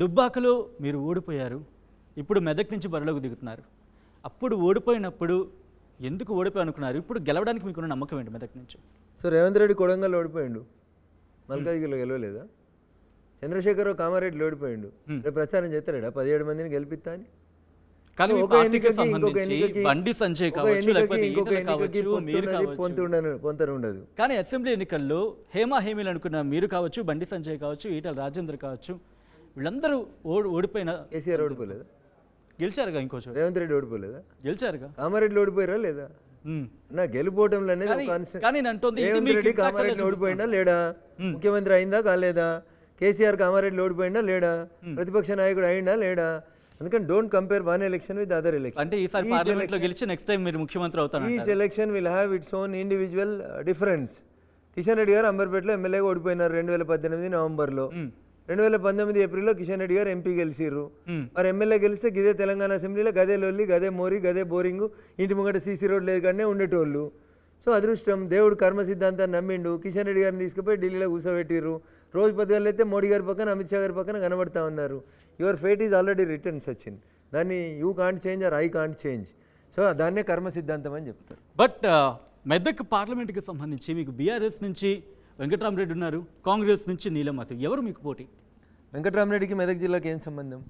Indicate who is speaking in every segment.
Speaker 1: దుబ్బాకలో మీరు ఓడిపోయారు. ఇప్పుడు మెదక్ నుంచి బరిలోకి దిగుతున్నారు. అప్పుడు ఓడిపోయినప్పుడు ఎందుకు ఓడిపోయి అనుకున్నారు? ఇప్పుడు గెలవడానికి మీకున్న నమ్మకం ఏంటి మెదక్ నుంచి?
Speaker 2: సో రేవంత్ రెడ్డి కొడంగల్ ఓడిపోయిండు, మల్కాజ్గిరిలో గెలవలేదా? చంద్రశేఖరరావు కామారెడ్డిలో ఓడిపోయిండు, రేపు ప్రచారం చేస్తాడా 17 మందిని గెలిపిస్తా అని?
Speaker 1: కానీ మీ పార్టీకి సంబంధించి బండి సంజయ్ కావచ్చు, లేకపోతే ఈటల కావచ్చు, మీరు కావచ్చు,
Speaker 2: పొంతన ఉండదు.
Speaker 1: కానీ అసెంబ్లీ ఎన్నికల్లో హేమా హేమీలు అనుకున్న మీరు కావచ్చు, బండి సంజయ్ కావచ్చు, ఈటల రాజేందర్ కావచ్చు, వీళ్ళందరూ ఓడిపోయిన.
Speaker 2: కేసీఆర్ ఓడిపోలేదా?
Speaker 1: గెలిచారుగా. ఇంకోచు
Speaker 2: రేవంత్ రెడ్డి ఓడిపోలేదా?
Speaker 1: గెలిచారుగా.
Speaker 2: కామారెడ్డిలో ఓడిపోయారా లేదా? నా గెలుపోవటంలో రేవంత్ రెడ్డి కామారెడ్డిలో ఓడిపోయిందా లేడా? ముఖ్యమంత్రి అయిందా కాలేదా? కేసీఆర్ కామారెడ్డిలో ఓడిపోయిందా లేడా? ప్రతిపక్ష నాయకుడు అయిందా లేడా? అందుకని don't compare one election with other election.
Speaker 1: అంటే ఈసారి పార్లమెంట్లో గెలిచి నెక్స్ట్ టైం మీరు ముఖ్యమంత్రి అవుతారు.
Speaker 2: Each election will have its own individual difference. Kishan Reddy గారు అంబర్పేటలో ఎమ్మెల్యేగా ఓడిపోయినారు 2018 నవంబర్లో. 2019 ఏప్రిల్లో కిషన్ రెడ్డి గారు ఎంపీ గెలిచిర్రు. మరి ఎమ్మెల్యే గెలిస్తే గదే తెలంగాణ అసెంబ్లీలో గదే లొల్లి, గదే మోరి, గదే బోరింగ్, ఇంటి ముంగట సీసీ రోడ్ లేదు కానీ ఉండేటోళ్ళు. సో అదృష్టం, దేవుడు కర్మ సిద్ధాంతాన్ని నమ్మిండు. కిషన్ రెడ్డి గారిని తీసుకుపోయి ఢిల్లీలో కూర్చోబెట్టిర్రు. రోజు పొద్దుగాలు అయితే మోడీ గారి పక్కన, అమిత్ షా గారి పక్కన కనబడతా ఉన్నారు. Your fate is already written Sachin. దాన్ని you can't change or I can't change. So దాన్నే కర్మ సిద్ధాంతం అని చెప్తారు.
Speaker 1: బట్ మెదక్ పార్లమెంట్కి సంబంధించి మీకు బీఆర్ఎస్ నుంచి వెంకట్రామరెడ్డి ఉన్నారు, కాంగ్రెస్ నుంచి నీలమతి. ఎవరు మీకు పోటీ?
Speaker 2: వెంకట్రామరెడ్డికి మెదక్ జిల్లాకి ఏం సంబంధం?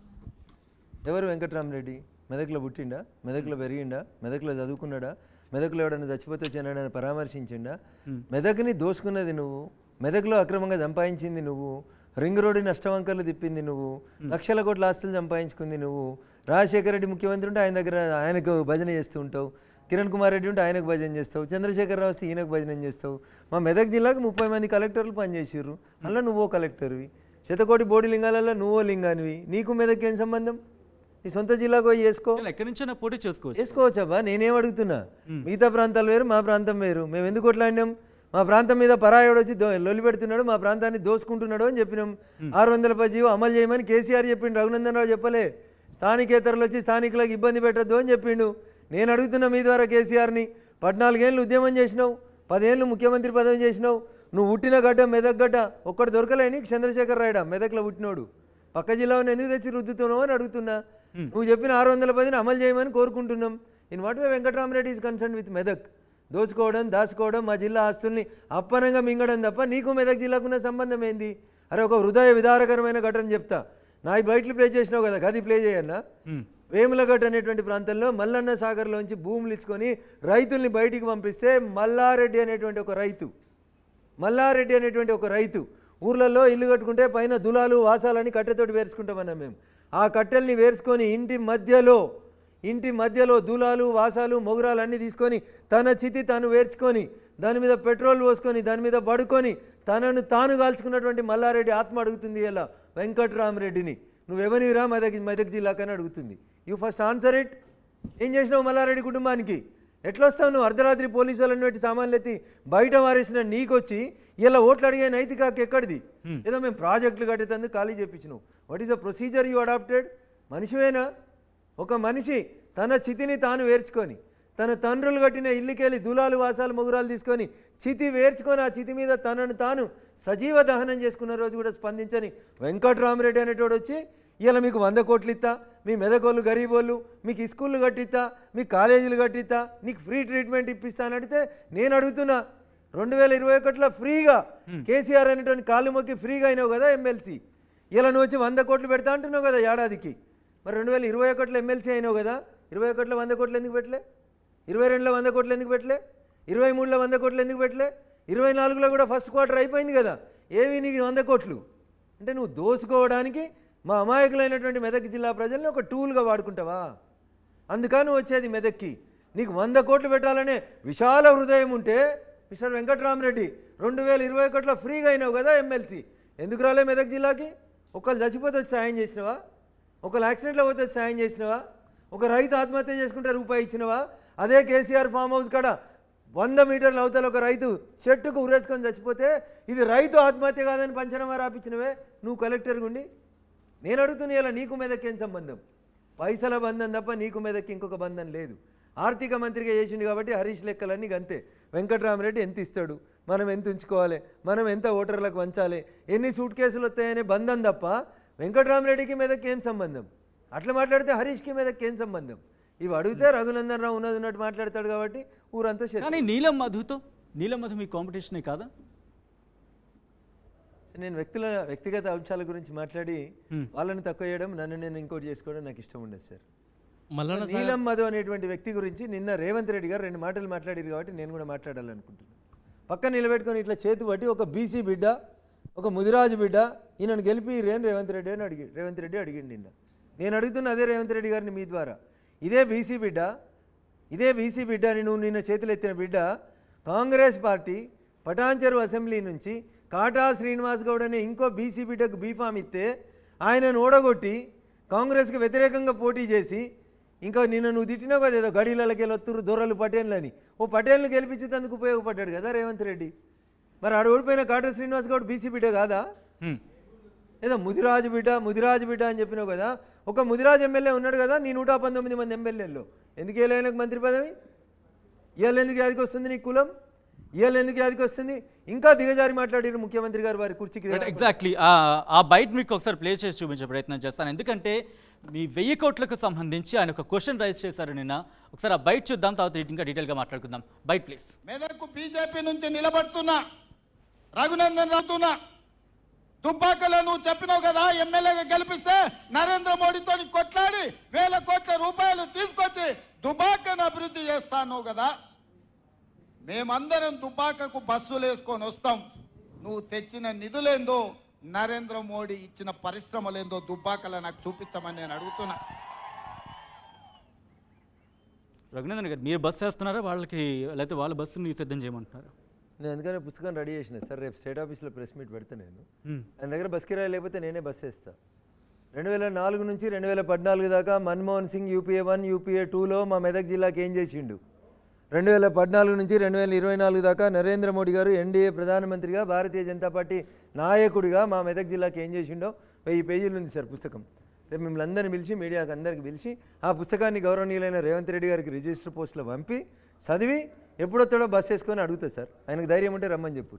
Speaker 2: ఎవరు వెంకట్రామరెడ్డి? మెదక్లో పుట్టిండా? మెదక్లో పెరిగిండా? మెదక్లో చదువుకున్నాడా? మెదక్లో ఎవడన్నా చచ్చిపోతే వచ్చానని పరామర్శించిండా? మెదక్ని దోసుకున్నది నువ్వు, మెదక్లో అక్రమంగా సంపాదించింది నువ్వు, రింగ్ రోడ్డుని అష్టవంకర్లు తిప్పింది నువ్వు, లక్షల కోట్ల ఆస్తులు సంపాదించుకుంది నువ్వు. రాజశేఖర రెడ్డి ముఖ్యమంత్రి ఉంటే ఆయన దగ్గర ఆయనకు భజన చేస్తూ ఉంటావు, కిరణ్ కుమార్ రెడ్డి ఉంటే ఆయనకు భజన చేస్తావు, చంద్రశేఖరరావు వస్తే ఈయనకు భజన చేస్తావు. మా మెదక్ జిల్లాకు 30 మంది కలెక్టర్లు పనిచేసిర్రు, అందులో నువ్వో కలెక్టర్వి. శతకోటి బోడి లింగాలలో నువ్వో లింగానివి. నీకు మెదక్ ఏం సంబంధం? నీ సొంత జిల్లాకు పోయి
Speaker 1: ఎక్కడి నుంచైనా పోటీ
Speaker 2: చేసుకోవచ్చబ్బా. నేనేం అడుగుతున్నా, మిగతా ప్రాంతాలు వేరు, మా ప్రాంతం వేరు. మేము ఎందుకు కొట్లాడినాం? మా ప్రాంతం మీద పరాయోడు వచ్చి లొల్లి పెడుతున్నాడు, మా ప్రాంతాన్ని దోసుకుంటున్నాడు అని చెప్పినాం. 600 జీవో అమలు చేయమని కేసీఆర్ చెప్పిండు, రఘునందన్ రావు చెప్పలే. స్థానికేతరులు వచ్చి స్థానికులకు ఇబ్బంది పెట్టద్దు అని చెప్పిండు. నేను అడుగుతున్నా మీ ద్వారా కేసీఆర్ని, 14 ఏళ్ళు ఉద్యమం చేసినావు, 10 ఏళ్ళు ముఖ్యమంత్రి పదవి చేసినావు. నువ్వు పుట్టిన గడ్డ మెదక్ గడ్డ, ఒక్కటి దొరకలే నీకు చంద్రశేఖర్ రాయుడా మెదక్లో పుట్టినోడు. పక్క జిల్లాను ఎందుకు తెచ్చి రుద్దుతున్నావు అని అడుగుతున్నా. నువ్వు చెప్పిన 610ని అమలు చేయమని కోరుకుంటున్నాం. In what way Venkatrama Reddy is concern with Medak? దోచుకోవడం, దాచుకోవడం, మా జిల్లా ఆస్తుల్ని అప్పనంగా మింగడం తప్ప నీకు మెదక్ జిల్లాకున్న సంబంధం ఏంది? అరే ఒక హృదయ విదారకరమైన ఘటన చెప్తా. నా బయటలు ప్లే చేసినావు కదా, గది ప్లే చేయన్నా. వేములగడ్డ అనేటువంటి ప్రాంతంలో మల్లన్న సాగర్లోంచి భూములు ఇచ్చుకొని రైతుల్ని బయటికి పంపిస్తే మల్లారెడ్డి అనేటువంటి ఒక రైతు ఊర్లలో ఇల్లు కట్టుకుంటే పైన దులాలు వాసాలని కట్టెతోటి వేర్చుకుంటామన్నా మేము. ఆ కట్టెల్ని వేర్చుకొని ఇంటి మధ్యలో దులాలు వాసాలు మొగురాలు అన్నీ తీసుకొని తన చితి తాను వేర్చుకొని దాని మీద పెట్రోల్ పోసుకొని దాని మీద పడుకొని తనను తాను కాల్చుకున్నటువంటి మల్లారెడ్డి ఆత్మ అడుగుతుంది ఇలా వెంకట్రామరెడ్డిని, నువ్వెవనివిరా మెదక్ జిల్లాకని అడుగుతుంది. You first answer it. ఏం చేసినావు మల్లారెడ్డి కుటుంబానికి? ఎట్లా వస్తావు నువ్వు? అర్ధరాత్రి పోలీసు వాళ్ళని పెట్టి సామాన్లు ఎత్తి బయట వారేసిన నీకొచ్చి ఇలా ఓట్లు అడిగే నైతిక ఎక్కడిది? ఏదో మేము ప్రాజెక్టులు కట్టేందుకు ఖాళీ చెప్పించినావు. What is the procedure you adopted? మనిషివేనా? ఒక మనిషి తన చితిని తాను వేర్చుకొని తన తండ్రులు కట్టిన ఇల్లుకెళ్ళి దులాలు వాసాలు మొగురాలు తీసుకొని చితి వేర్చుకొని ఆ చితి మీద తనను తాను సజీవ దహనం చేసుకున్న రోజు కూడా స్పందించని వెంకట్రామరెడ్డి అనేటోడు వచ్చి ఇలా మీకు 100 కోట్లు ఇస్తా, మీ మెదకోళ్ళు గరీబోళ్ళు, మీకు స్కూళ్ళు కట్టిస్తా, మీకు కాలేజీలు కట్టిస్తా, నీకు ఫ్రీ ట్రీట్మెంట్ ఇప్పిస్తా అని అడిగితే నేను అడుగుతున్నా, 2021లో ఫ్రీగా కేసీఆర్ అనేటువంటి కాళ్ళు మొక్కి ఫ్రీగా అయినావు కదా ఎమ్మెల్సీ. ఇలా నువ్వు వచ్చి 100 కోట్లు పెడతా అంటున్నావు కదా ఏడాదికి. మరి 2021లో ఎమ్మెల్సీ అయినావు కదా, 21లో 100 కోట్లు ఎందుకు పెట్టలే? 22లో 100 కోట్లు ఎందుకు పెట్టలే? 23లో 100 కోట్లు ఎందుకు పెట్టలే? 24లో కూడా ఫస్ట్ క్వార్టర్ అయిపోయింది కదా, ఏవి నీకు 100 కోట్లు? అంటే నువ్వు దోసుకోవడానికి మా అమాయకులైనటువంటి మెదక్ జిల్లా ప్రజల్ని ఒక టూల్గా వాడుకుంటావా? అందుకని వచ్చేది మెదక్కి. నీకు 100 కోట్లు పెట్టాలనే విశాల హృదయం ఉంటే మిస్టర్ వెంకట్రామరెడ్డి 2021లో ఫ్రీగా అయినావు కదా ఎమ్మెల్సీ, ఎందుకు రాలే మెదక్ జిల్లాకి? ఒకళ్ళు చచ్చిపోతే వచ్చి సాయం చేసినవా? ఒకళ్ళు యాక్సిడెంట్లో పోతే వచ్చి సాయం చేసినవా? ఒక రైతు ఆత్మహత్య చేసుకుంటే రూపాయి ఇచ్చినవా? అదే కేసీఆర్ ఫామ్ హౌస్ కాడ 100 మీటర్ల అవతల ఒక రైతు చెట్టుకు ఉరేసుకొని చచ్చిపోతే ఇది రైతు ఆత్మహత్య కాదని పంచనామా రాపించినవే నువ్వు కలెక్టర్గా ఉండి. నేను అడుగుతున్నా, ఇలా నీకు మెదక్ ఏం సంబంధం? పైసల బంధం తప్ప నీకు మెదక్కి ఇంకొక బంధం లేదు. ఆర్థిక మంత్రిగా చేసిండు కాబట్టి హరీష్ లెక్కలన్నీ అంతే. వెంకట్రామరెడ్డి ఎంత ఇస్తాడు, మనం ఎంత ఉంచుకోవాలి, మనం ఎంత ఓటర్లకు వంచాలి, ఎన్ని సూట్ కేసులు వస్తాయనే బంధం తప్ప వెంకటరామరెడ్డికి మెదక్కి ఏం సంబంధం? అట్లా మాట్లాడితే హరీష్కి మెదక్కి ఏం సంబంధం? ఇవి అడిగితే రఘునందన్ రావు ఉన్నట్టు మాట్లాడతాడు కాబట్టి ఊరంతా
Speaker 1: కానీ నీలం మధు మీ కాంపిటీషనే కాదా?
Speaker 2: నేను వ్యక్తిగత అంశాల గురించి మాట్లాడి వాళ్ళని తక్కువ చేయడం, నన్ను నేను ఇంకోటి చేసుకోవడం నాకు ఇష్టం ఉండదు సార్. నీలం మధు అనేటువంటి వ్యక్తి గురించి నిన్న రేవంత్ రెడ్డి గారు 2 మాటలు మాట్లాడారు కాబట్టి నేను కూడా మాట్లాడాలనుకుంటున్నాను. పక్కన నిలబెట్టుకొని ఇట్లా చేతి పట్టి ఒక బీసీ బిడ్డ, ఒక ముదిరాజు బిడ్డ, ఈయనను గెలిపి రేవంత్ రెడ్డి అడిగిండు నిన్న. నేను అడుగుతున్న అదే రేవంత్ రెడ్డి గారిని మీ ద్వారా, ఇదే బీసీ బిడ్డ అని నువ్వు నిన్న చేతులు ఎత్తిన బిడ్డ కాంగ్రెస్ పార్టీ పటాన్చెరు అసెంబ్లీ నుంచి కాటా శ్రీనివాస్ గౌడ్ అనే ఇంకో బీసీ బిడ్డకు బీఫామ్ ఇస్తే ఆయనను ఓడగొట్టి కాంగ్రెస్కి వ్యతిరేకంగా పోటీ చేసి, ఇంకా నిన్న నువ్వు తిట్టినావు కదా ఏదో గడీలకి వెళ్ళొత్తురు దొరలు పటేళ్ళని, ఓ పటేల్ని గెలిపించేందుకు ఉపయోగపడ్డాడు కదా రేవంత్ రెడ్డి. మరి ఆడ ఓడిపోయిన కాటా శ్రీనివాస్ గౌడ్ బీసీ బిడ్డ కాదా? ఏదో ముదిరాజు బిడ్డ అని చెప్పినావు కదా. ఒక ముదిరాజు ఎమ్మెల్యే ఉన్నాడు కదా నీ 119 మంది ఎమ్మెల్యేల్లో, ఎందుకు వెళ్ళాయనకు మంత్రి పదవి? ఇవాళ ఎందుకు యాదికి వస్తుంది నీ కులం? ఇవాళ ఎందుకు యాదికి వస్తుంది? ఇంకా దిగజారి మాట్లాడారు ముఖ్యమంత్రి గారు వారి కుర్చీకి.
Speaker 1: ఎగ్జాక్ట్లీ ఆ బైట్ మీకు ఒకసారి ప్లే చేసి చూపించే ప్రయత్నం చేస్తాను, ఎందుకంటే మీ 1000 కోట్లకు సంబంధించి ఆయన ఒక క్వశ్చన్ రైజ్ చేశారు నిన్న. ఒకసారి ఆ బైట్ చూద్దాం, తర్వాత ఇంకా డీటెయిల్గా మాట్లాడుకుందాం. Byte please.
Speaker 3: మెదక్కు బీజేపీ నుంచి నిలబడుతున్నా రఘునందన్ రావుతున్నా దుబ్బాకలో నువ్వు చెప్పినావు కదా ఎమ్మెల్యేగా గెలిపిస్తే నరేంద్ర మోడీతో కొట్లాడి 1000 కోట్ల రూపాయలు తీసుకొచ్చి దుబ్బాకను అభివృద్ధి చేస్తాను కదా. మేమందరం దుబ్బాకకు బస్సులు వేసుకొని వస్తాం. నువ్వు తెచ్చిన నిధులేందో, నరేంద్ర మోడీ ఇచ్చిన పరిశ్రమలేందో దుబ్బాకలో నాకు చూపించమని నేను అడుగుతున్నా.
Speaker 2: రఘునందన్ గారు, మీరు బస్సు వేస్తున్నారా వాళ్ళకి, లేకపోతే వాళ్ళ బస్సుని సిద్ధం చేయమంటున్నారా? నేను అందుకనే పుస్తకం రెడీ చేసిన సార్, రేపు స్టేట్ ఆఫీస్లో ప్రెస్ మీట్ పెడతా. నేను ఆయన దగ్గర బస్ కిరాయి లేకపోతే నేనే బస్సు వేస్తా. 2004 నుంచి 2014 దాకా మన్మోహన్ సింగ్ యూపీఏ 1 యూపీఏ 2లో మా మెదక్ జిల్లాకి ఏం చేసిండు? 2014 నుంచి 2024 దాకా నరేంద్ర మోడీ గారు ఎన్డీఏ ప్రధానమంత్రిగా, భారతీయ జనతా పార్టీ నాయకుడిగా మా మెదక్ జిల్లాకి ఏం చేసిండో 1000 పేజీలు ఉంది సార్ పుస్తకం. రేపు మిమ్మల్ని అందరిని పిలిచి, మీడియాకి అందరికి పిలిచి ఆ పుస్తకాన్ని గౌరవనీయులైన రేవంత్ రెడ్డి గారికి రిజిస్టర్ పోస్టులో పంపి చదివి ఎప్పుడొస్తాడో బస్ వేసుకొని అడుగుతా సార్. ఆయనకు ధైర్యం ఉంటే రమ్మని చెప్పు.